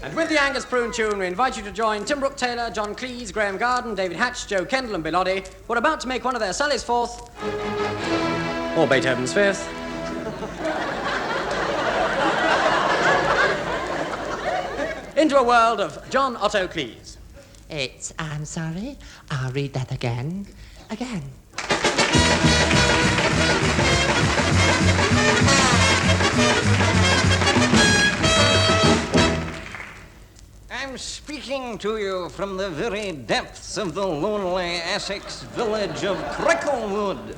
And with the Angus Prune tune, we invite you to join Tim Brooke-Taylor, John Cleese, Graeme Garden, David Hatch, Joe Kendall and Bill Oddie, who are about to make one of their Sally's fourth, or Beethoven's fifth, into a world of John Otto Cleese. I'm sorry, I'll read that again. I'm speaking to you from the very depths of the lonely Essex village of Cricklewood.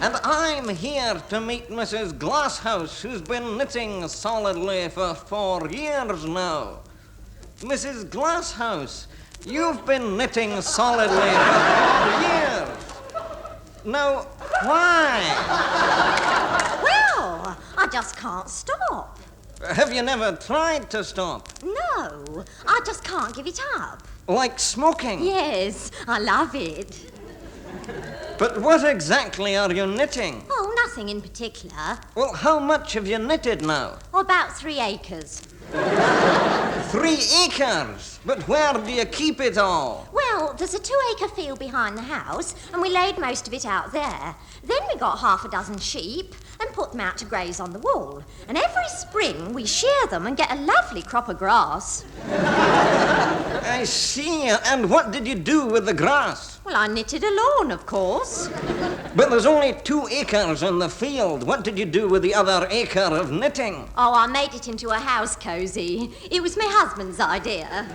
And I'm here to meet Mrs. Glasshouse, who's been knitting solidly for 4 years now. Mrs. Glasshouse, you've been knitting solidly for 4 years. Now, why? Well, I just can't stop. Have you never tried to stop? No, I just can't give it up. Like smoking? Yes, I love it. But what exactly are you knitting? Oh, nothing in particular. Well, how much have you knitted now? Oh, about 3 acres. 3 acres? But where do you keep it all? Well, there's a 2-acre field behind the house, and we laid most of it out there. Then we got 6 sheep and put them out to graze on the wall. And every spring we shear them and get a lovely crop of grass. I see. And what did you do with the grass? Well, I knitted a lawn, of course. But there's only 2 acres in the field. What did you do with the other acre of knitting? Oh, I made it into a house cosy. It was my husband's idea.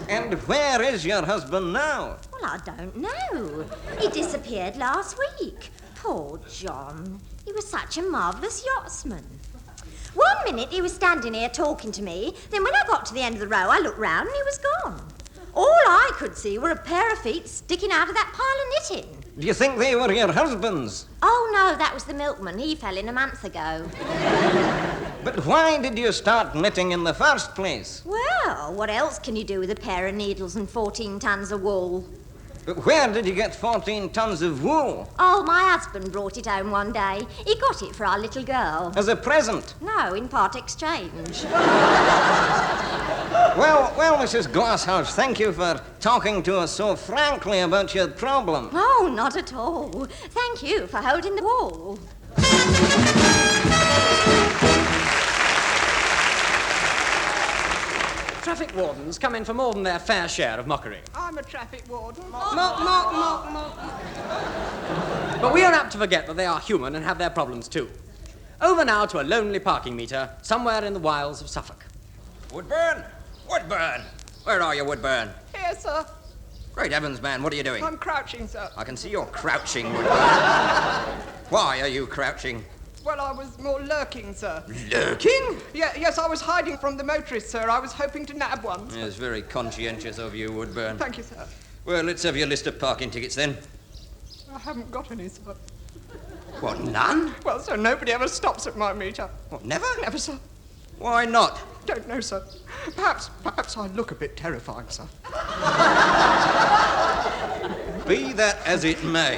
And where is your husband now? Well, I don't know. He disappeared last week. Poor John. He was such a marvellous yachtsman. One minute he was standing here talking to me, then when I got to the end of the row, I looked round and he was gone. All I could see were a pair of feet sticking out of that pile of knitting. Do you think they were your husband's? Oh, no, that was the milkman. He fell in a month ago. But why did you start knitting in the first place? Well, what else can you do with a pair of needles and 14 tons of wool? But where did you get 14 tons of wool? Oh, my husband brought it home one day. He got it for our little girl. As a present? No, in part exchange. Well, Mrs. Glasshouse, thank you for talking to us so frankly about your problem. Oh, not at all. Thank you for holding the wool. Traffic wardens come in for more than their fair share of mockery. I'm a traffic warden. Mock. But we are apt to forget that they are human and have their problems too. Over now to a lonely parking meter somewhere in the wilds of Suffolk. Woodburn! Where are you, Woodburn? Here, sir. Great heavens, man, what are you doing? I'm crouching, sir. I can see you're crouching, Woodburn. Why are you crouching? Well, I was more lurking, sir. Lurking? Yes, I was hiding from the motorists, sir. I was hoping to nab one. It's very conscientious of you, Woodburn. Thank you, sir. Well, let's have your list of parking tickets, then. I haven't got any, sir. What, none? Well, sir, nobody ever stops at my meter. What, never? Never, sir. Why not? Don't know, sir. Perhaps I look a bit terrifying, sir. Be that as it may.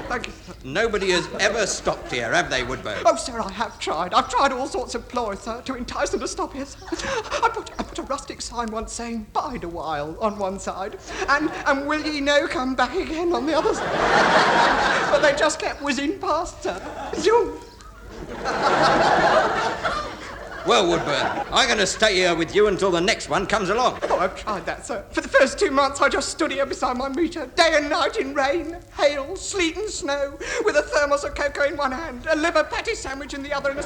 Thank you, sir. Nobody has ever stopped here, have they, Woodburn? Oh, sir, I have tried. I've tried all sorts of ploys, sir, to entice them to stop here, sir. I put a rustic sign once saying, "Bide a while," on one side, and "Will ye no come back again" on the other side. But they just kept whizzing past, sir. Zoom. Well, Woodburn, I'm going to stay here with you until the next one comes along. Oh, I've tried that, sir. For the first 2 months, I just stood here beside my meter, day and night in rain, hail, sleet and snow, with a thermos of cocoa in one hand, a liver patty sandwich in the other, and a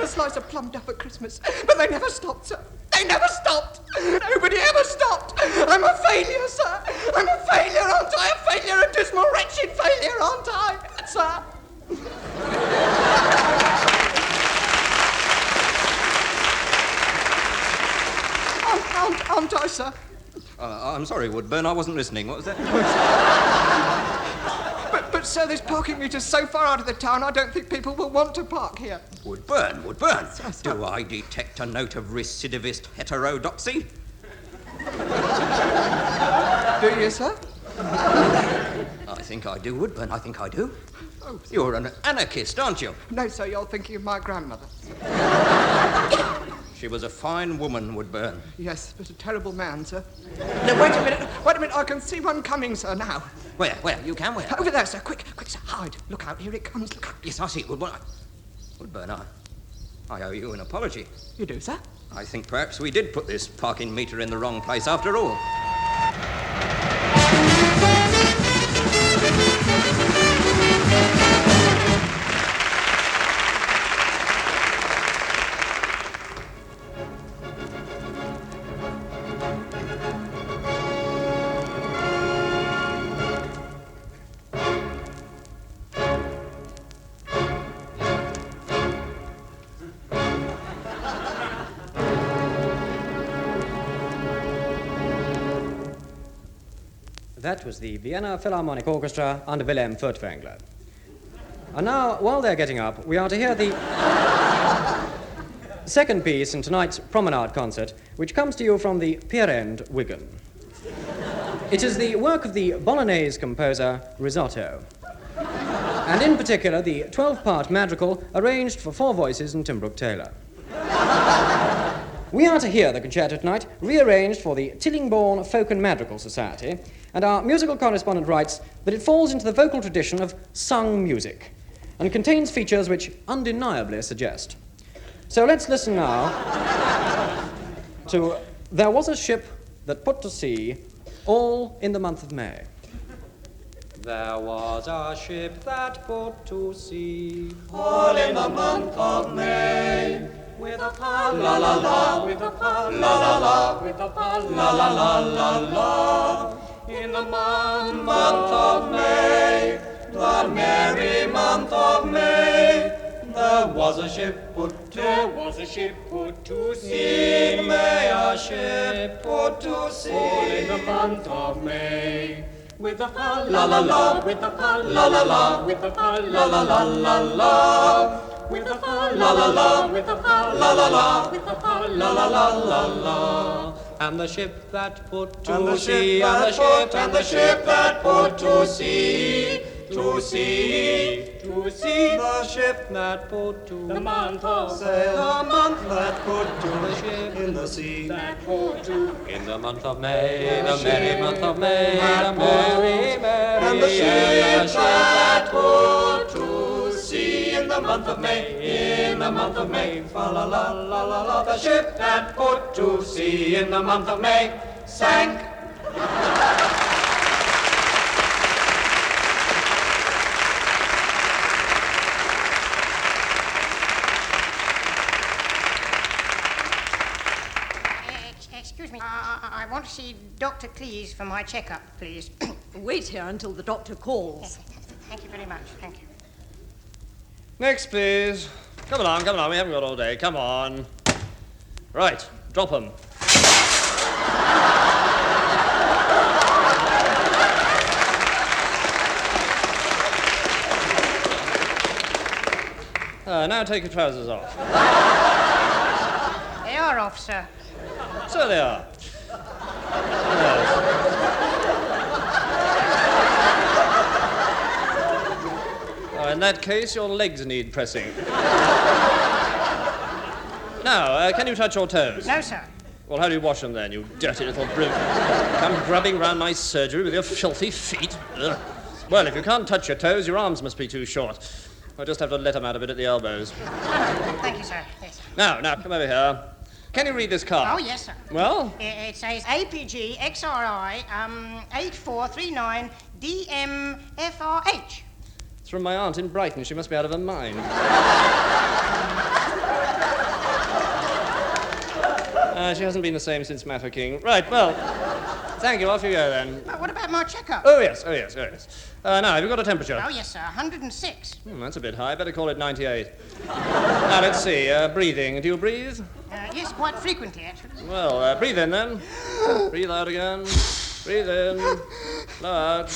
slice of plum duff at Christmas. But they never stopped, sir. They never stopped. Nobody ever stopped. I'm a failure, sir. I'm a failure, aren't I? A failure, a dismal, wretched failure, aren't I, sir? Aren't I, sir? I'm sorry, Woodburn, I wasn't listening. What was that? But, sir, this parking meter's so far out of the town, I don't think people will want to park here. Woodburn. Do I detect a note of recidivist heterodoxy? Do you, sir? I think I do, Woodburn, I think I do. Oh, You're an anarchist, aren't you? no, sir, you're thinking of my grandmother. She was a fine woman, Woodburn. Yes, but a terrible man, sir. No, wait a minute, I can see one coming, sir, now. Where? You can? Where? Over there, sir, quick, sir, hide. Look out, here it comes, look out. Yes, I see it, Woodburn. Woodburn, I owe you an apology. You do, sir? I think perhaps we did put this parking meter in the wrong place after all. That was the Vienna Philharmonic Orchestra under Wilhelm Furtwängler. And now, while they're getting up, we are to hear the second piece in tonight's Promenade concert, which comes to you from the Pier End, Wigan. It is the work of the Bolognese composer Risotto, and in particular the 12-part madrigal arranged for 4 voices and Tim Brooke-Taylor. We are to hear the concerto tonight, rearranged for the Tillingbourne Folk and Madrigal Society, and our musical correspondent writes that it falls into the vocal tradition of sung music, and contains features which undeniably suggest. So let's listen now to There Was a Ship That Put to Sea, all in the month of May. There was a ship that put to sea, all in the month of May, with a pa la la la, with a pa la la la, with a pa la la la la la. In the month of May, the merry month of May, there was a ship put to sea. In May a ship put to sea. All in the month of May, with a pa la la la, with a pa la la la, with a pa la la la la la. With a fa la la la, with a fa la la la, with a fa la la la la la. And the ship that put to sea, and the ship, and the ship that put to sea, to sea, to sea. The ship that put to the month of sail, the month that put to the ship in the sea, that put to in the month of May, the merry month of May, the merry, merry, and the ship that put to sea in the month of May, in the month of May, fa la la la la la. The ship that put to sea in the month of May sank. Excuse me, I want to see Dr. Cleese for my checkup, please. Wait here until the doctor calls. Thank you very much, thank you. Next, please. Come along, we haven't got all day. Come on. Right, drop 'em. Now take your trousers off. They are off, sir. So they are. In that case, your legs need pressing. Now, can you touch your toes? No, sir. Well, how do you wash them then, you dirty little brute? Come grubbing round my surgery with your filthy feet. Ugh. Well, if you can't touch your toes, your arms must be too short. I'll just have to let them out a bit at the elbows. Thank you, sir. Yes. Now, come over here. Can you read this card? Oh, yes, sir. Well? It says APG XRI 8439 DMFRH. It's from my aunt in Brighton. She must be out of her mind. She hasn't been the same since Mafeking. Right, well, thank you. Off you go, then. What about my checkup? Oh, yes. Now, have you got a temperature? Oh, yes, sir. 106. That's a bit high. Better call it 98. Now, let's see. Breathing. Do you breathe? Yes, quite frequently, actually. Well, breathe in, then. Breathe out again. Breathe in. Blow out.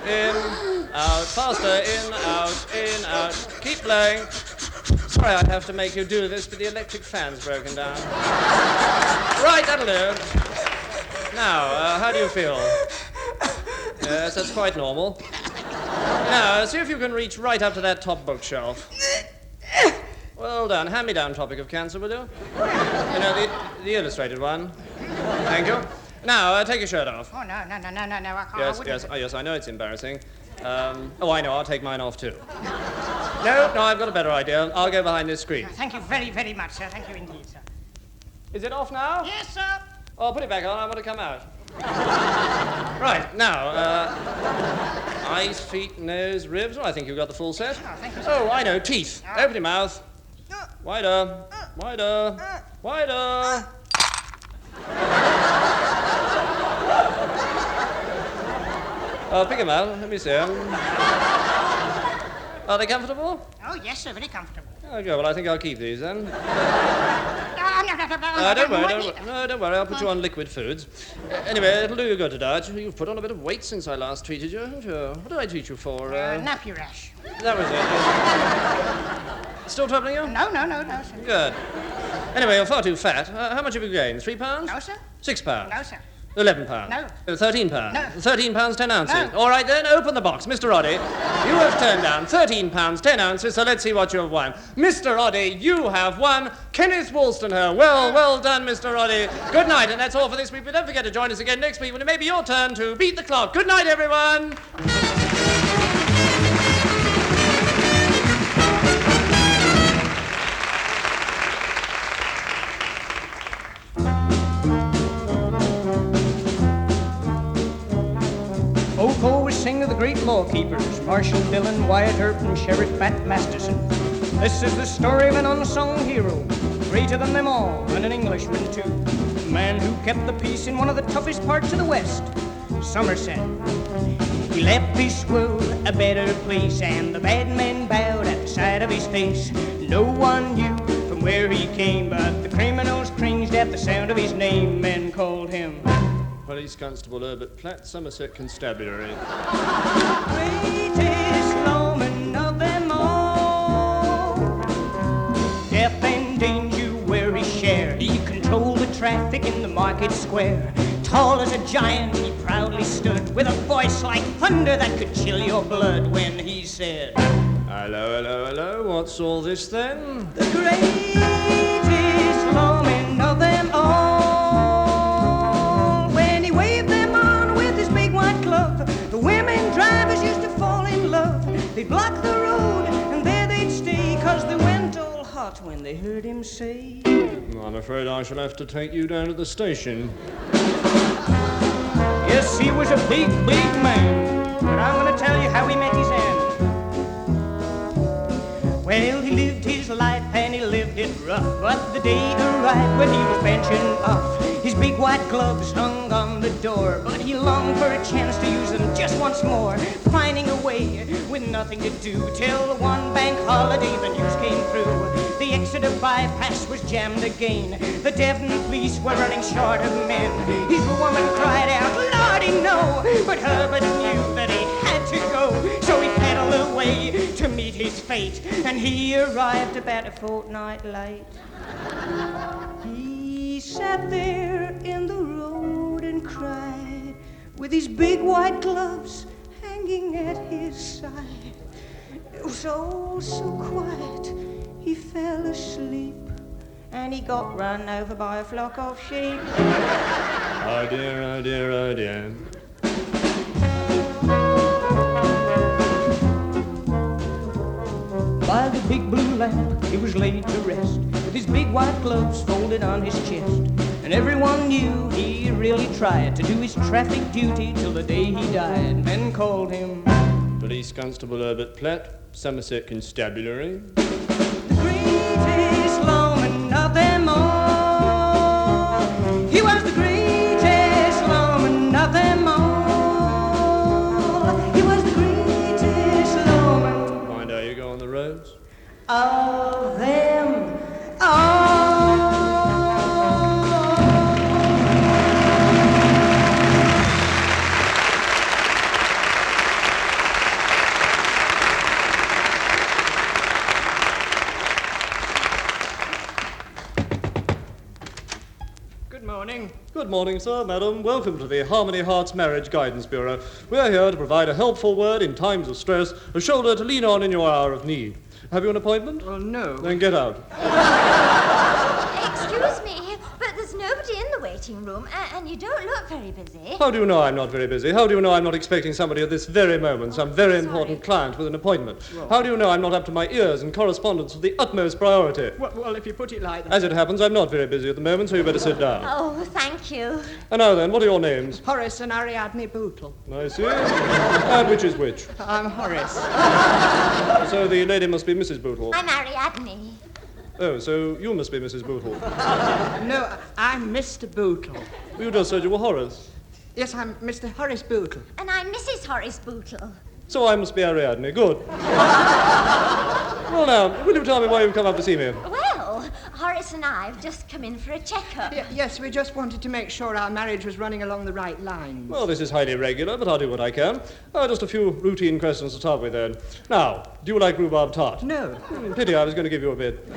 In. Out. Faster. In, out. Keep blowing. Sorry I have to make you do this, but the electric fan's broken down. Right, that'll do. Now, how do you feel? Yes, that's quite normal. Now, see if you can reach right up to that top bookshelf. Well, Well done. Hand me down Tropic of Cancer, will you? You know, the illustrated one. Thank you. Now, take your shirt off. Oh, no, I can't. Yes, yes, yes, I know it's embarrassing. I know, I'll take mine off too. No, I've got a better idea. I'll go behind this screen. Thank you very, very much, sir. Thank you indeed, sir. Is it off now? Yes, sir. Oh, put it back on, I want to come out. Right, now, eyes, feet, nose, ribs. Oh, I think you've got the full set. Oh, thank you, sir. Oh, I know, teeth. Open your mouth. Wider, wider, wider. Pick them out. Let me see them. Are they comfortable? Oh, yes, sir. Very comfortable. Okay, well, I think I'll keep these then. No, Don't worry. No, don't worry. I'll put you on liquid foods. Anyway, it'll do you good to dodge. You've put on a bit of weight since I last treated you, haven't you? What did I treat you for? Nappy rash. That was it. Still troubling you? No, sir. Good. Anyway, you're far too fat. How much have you gained? £3? No, sir. £6? No, sir. £11? No. £13? No. £13, 10 ounces. No. All right then, open the box. Mr. Oddie, you have turned down £13, 10 ounces, so let's see what you have won. Mr. Oddie, you have won Kenneth Wollstonher. Well done, Mr. Oddie. Good night, and that's all for this week, but don't forget to join us again next week when it may be your turn to beat the clock. Good night, everyone. Always sing of the great law keepers, Marshall Dillon, Wyatt Earp, and Sheriff Pat Masterson. This is the story of an unsung hero, greater than them all, and an Englishman too. A man who kept the peace in one of the toughest parts of the West, Somerset. He left this world a better place, and the bad men bowed at the sight of his face. No one knew from where he came, but the criminals cringed at the sound of his name. Men called him Police Constable Herbert, Platt, Somerset Constabulary. greatest lawman of them all. Death and danger were his share. He controlled the traffic in the market square. Tall as a giant, he proudly stood with a voice like thunder that could chill your blood when he said, Hello, what's all this then? the greatest lawman of them all. When he waved them on with his big white glove, the women drivers used to fall in love. They'd block the road and there they'd stay, 'cause they went all hot when they heard him say, I'm afraid I shall have to take you down to the station. yes, he was a big man, but I'm gonna tell you how he met his end. Well, he lived his life and he lived it rough, but the day arrived when he was benching off. His big white gloves hung on the door, but he longed for a chance to use them just once more, finding a way with nothing to do, till one bank holiday the news came through. The Exeter bypass was jammed again. The Devon police were running short of men. His woman cried out, Lordy, no! But Herbert knew that he had to go, so he pedaled away to meet his fate, and he arrived about a fortnight late. He sat there in the road and cried, with his big white gloves hanging at his side. It was all so quiet, he fell asleep, and he got run over by a flock of sheep. Oh dear, oh dear, oh dear. By the big blue lamp, he was laid to rest, with his big white gloves folded on his chest. And everyone knew he really tried to do his traffic duty till the day he died. Men called him Police Constable Herbert, Platt, Somerset Constabulary. the greatest lawman of them all. He was the greatest lawman of them all. He was the greatest lawman Mind how you go on the roads? of them all. Good morning. Good morning, sir, madam. Welcome to the Harmony Hearts Marriage Guidance Bureau. We're here to provide a helpful word in times of stress, a shoulder to lean on in your hour of need. Have you an appointment? Well, no. Then get out. Excuse me, but there's nobody in the waiting room, and you don't look very busy. How do you know I'm not very busy? How do you know I'm not expecting somebody at this very moment, some very important client with an appointment? How do you know I'm not up to my ears in correspondence of the utmost priority? Well, if you put it like that. As it happens, I'm not very busy at the moment, so you better sit down. Oh, thank you. And now then, what are your names? Horace and Ariadne Bootle. I see. And which is which? I'm Horace. So the lady must be Mrs. Bootle. I'm Ariadne. Oh, so you must be Mrs. Bootle. No, I'm Mr. Bootle. You just said you were Horace. Yes, I'm Mr. Horace Bootle. And I'm Mrs. Horace Bootle. So I must be Ariadne. Good. Well now, will you tell me why you've come up to see me? Well, Horace and I have just come in for a checkup. Yes, we just wanted to make sure our marriage was running along the right lines. Well, this is highly irregular, but I'll do what I can. Just a few routine questions to start with then. Now, do you like rhubarb tart? No. Pity, I was going to give you a bit.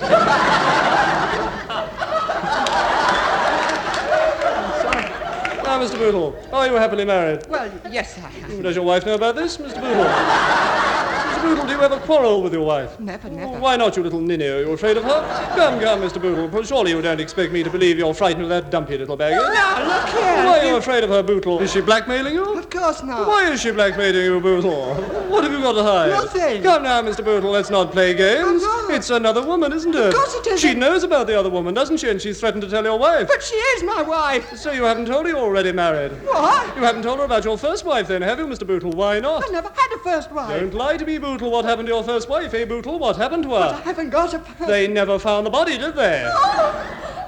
Now, Mr. Bootle, are you happily married? Well, yes, I am. Does your wife know about this, Mr. Bootle? Mr. Bootle, do you ever quarrel with your wife? Never. Why not, you little ninny? Are you afraid of her? Come, Mr. Bootle. Surely you don't expect me to believe you're frightened of that dumpy little baggage. No, look here. Why are you afraid of her, Bootle? Is she blackmailing you? Of course not. Why is she blackmailing you, Bootle? What have you got to hide? Nothing. Come now, Mr. Bootle, let's not play games. I'm not. It's another woman, isn't it? Of course it isn't. She knows about the other woman, doesn't she? And she's threatened to tell your wife. But she is my wife. So you haven't told her you're already married? What? You haven't told her about your first wife then, have you, Mr. Bootle? Why not? I never had a first wife. Don't lie to me, Bootle. What happened to your first wife, eh, Bootle? What happened to her? But I haven't got a first. They never found the body, did they? Oh,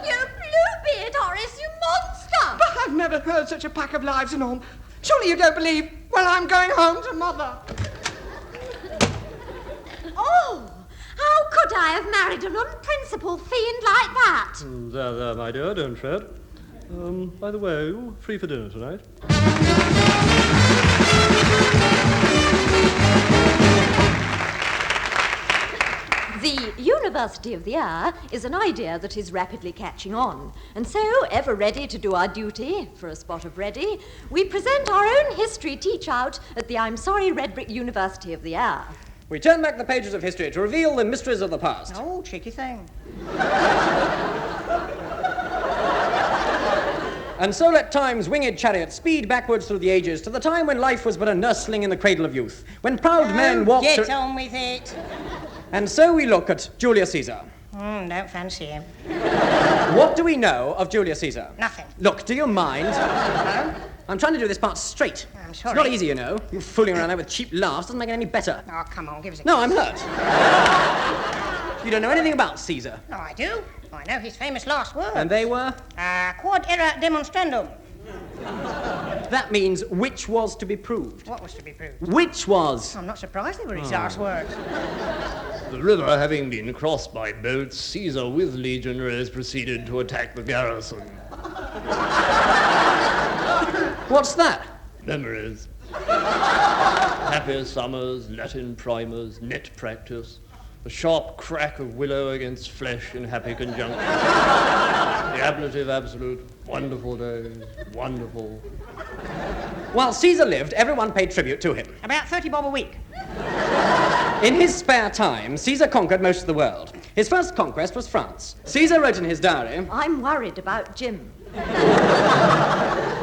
you bluebeard, Horace, you monster! But I've never heard such a pack of lies and all. Surely you don't believe, well, I'm going home to Mother. Oh, how could I have married an unprincipled fiend like that? There, my dear, don't fret. By the way, are you free for dinner tonight? The University of the Air is an idea that is rapidly catching on. And so, ever ready to do our duty for a spot of ready, we present our own history teach-out at the I'm Sorry Red Brick University of the Air. We turn back the pages of history to reveal the mysteries of the past. Oh, cheeky thing. And so let time's winged chariot speed backwards through the ages to the time when life was but a nursling in the cradle of youth, when proud men walked... Get on with it. And so we look at Julius Caesar. Don't fancy him. What do we know of Julius Caesar? Nothing. Look, do you mind? I'm trying to do this part straight. I'm sorry. It's not easy, you know. You fooling around there with cheap laughs doesn't make it any better. Oh, come on, give us a No, I'm hurt. You don't know anything about Caesar. No, I do. I know his famous last words. And they were? Quod erat demonstrandum. That means which was to be proved. What was to be proved? Which was? I'm not surprised they were his last words. The river having been crossed by boats, Caesar with legionaries proceeded to attack the garrison. What's that? Memories. Happy summers, Latin primers, net practice, the sharp crack of willow against flesh in happy conjunction. The ablative absolute, wonderful days, wonderful. While Caesar lived, everyone paid tribute to him. About 30 bob a week. In his spare time, Caesar conquered most of the world. His first conquest was France. Caesar wrote in his diary... I'm worried about Jim.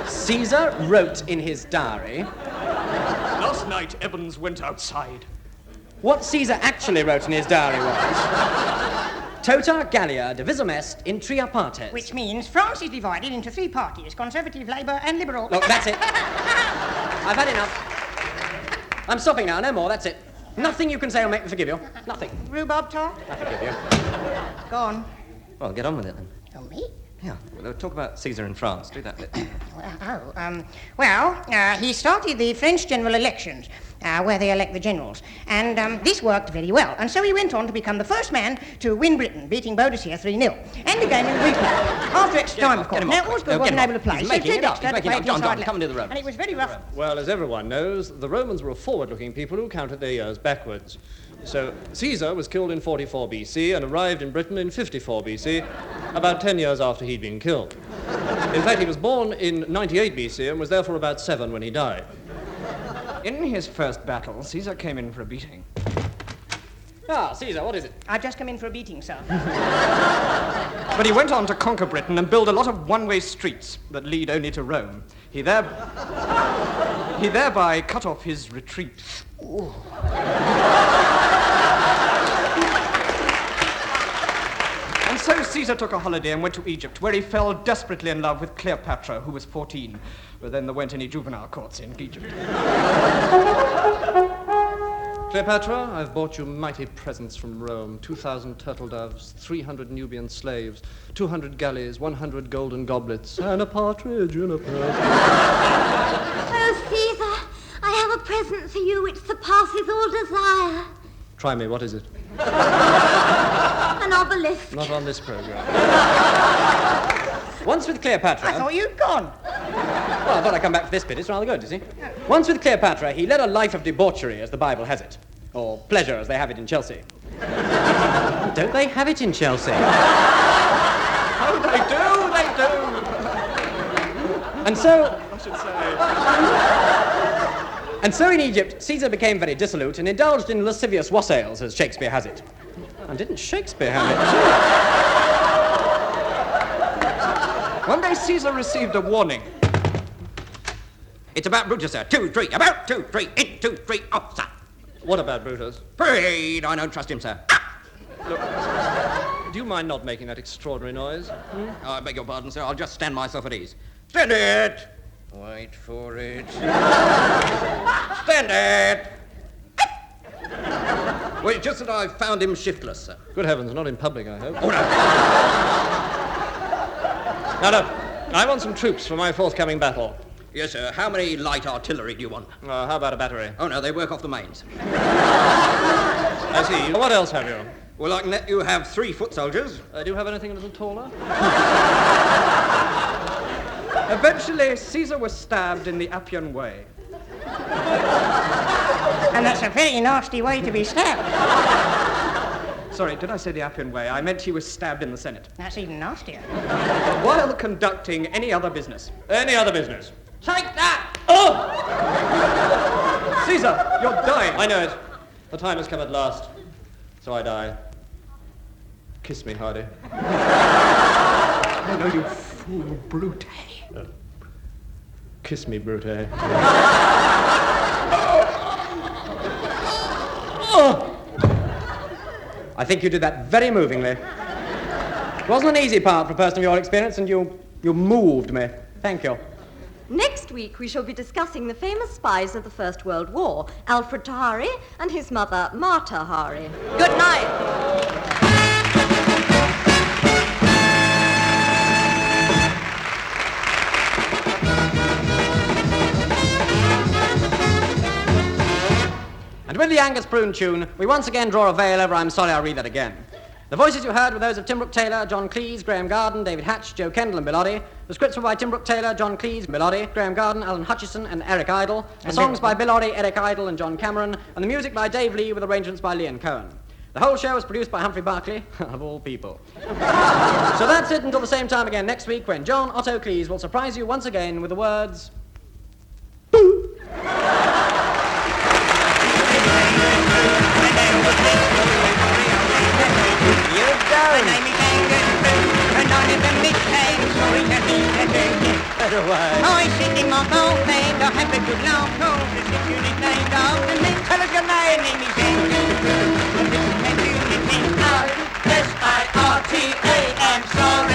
Caesar wrote in his diary... Last night, Evans went outside. What Caesar actually wrote in his diary was... Tota Gallia divisum est in tria partes. Which means France is divided into 3 parties, Conservative, Labour and Liberal. Look, that's it. I've had enough. I'm stopping now, no more, that's it. Nothing you can say will make me forgive you. Nothing. Rhubarb tart? I forgive you. Go on. Well, get on with it then. Oh, me? Yeah, well, talk about Caesar in France. Do that bit. He started the French general elections, where they elect the generals. And this worked very well. And so he went on to become the first man to win Britain, beating Boadicea 3-0. And the game in replay. After extra time, of course. Now, Osgood wasn't able to play, so making Fred it up. Dexter had to play it John, inside come into the room. And it was very rough. Well, as everyone knows, the Romans were a forward-looking people who counted their years backwards. So Caesar was killed in 44 B.C. and arrived in Britain in 54 B.C., about 10 years after he'd been killed. In fact, he was born in 98 B.C. and was therefore about 7 when he died. In his first battle, Caesar came in for a beating. Ah, Caesar, what is it? I've just come in for a beating, sir. But he went on to conquer Britain and build a lot of one-way streets that lead only to Rome. He thereby cut off his retreat. And so Caesar took a holiday and went to Egypt, where he fell desperately in love with Cleopatra, who was 14. But then there weren't any juvenile courts in Egypt. Cleopatra, I've bought you mighty presents from Rome. 2,000 turtle doves, 300 Nubian slaves, 200 galleys, 100 golden goblets, and a partridge in a pear. Oh, Caesar, I have a present for you which surpasses all desire. Try me, what is it? An obelisk. Not on this program. Once with Cleopatra... I thought you'd gone. Well, I thought I'd come back for this bit. It's rather good, you see. Once with Cleopatra, he led a life of debauchery, as the Bible has it. Or pleasure, as they have it in Chelsea. Don't they have it in Chelsea? Oh, they do! And so... I should say. And so in Egypt, Caesar became very dissolute and indulged in lascivious wassails, as Shakespeare has it. And didn't Shakespeare have it, too? One day Caesar received a warning. It's about Brutus, sir. 2, 3, about 2, 3, in 2, 3, off, sir. What about Brutus? Parade, I don't trust him, sir. Look, do you mind not making that extraordinary noise? I beg your pardon, sir. I'll just stand myself at ease. Stand it! Wait for it. Stand it! Well, it's just that I found him shiftless, sir. Good heavens, not in public, I hope. Oh, no. Now, look, I want some troops for my forthcoming battle. Yes, sir. How many light artillery do you want? How about a battery? Oh, no, they work off the mains. I see. What else have you? Well, I can let you have 3 foot soldiers. Do you have anything a little taller? Eventually, Caesar was stabbed in the Appian Way. And that's a very nasty way to be stabbed. Sorry, did I say the Appian Way? I meant he was stabbed in the Senate. That's even nastier. While conducting any other business. Any other business? Take that! Oh! Caesar, you're dying. I know it. The time has come at last. So I die. Kiss me, Hardy. Oh, no, you fool, Brute. Kiss me, Brute. I think you did that very movingly. It wasn't an easy part for a person of your experience, and you moved me. Thank you. Next week, we shall be discussing the famous spies of the First World War, Alfred Tahari and his mother, Mata Hari. Good night. And with the Angus Prune tune, we once again draw a veil over I'm Sorry, I'll Read That Again. The voices you heard were those of Tim Brooke-Taylor, John Cleese, Graeme Garden, David Hatch, Joe Kendall and Ballad. The scripts were by Tim Brooke-Taylor, John Cleese, Ballad, Graeme Garden, Alan Hutchinson and Eric Idle. The songs by Ballad, Eric Idle and John Cameron, and the music by Dave Lee with arrangements by Lee and Cohen. The whole show was produced by Humphrey Barclay, of all people. So that's it until the same time again next week, when John Otto Cleese will surprise you once again with the words... Boo! My name is Angus Prune, and I live in Midtown, so we can eat and drink it. I sit in my golfland, I have a good long talk, the city is named after me. Tell us your name. My name is Angus Prune, and this is my unit in R-S-I-R-T-A, I'm sorry.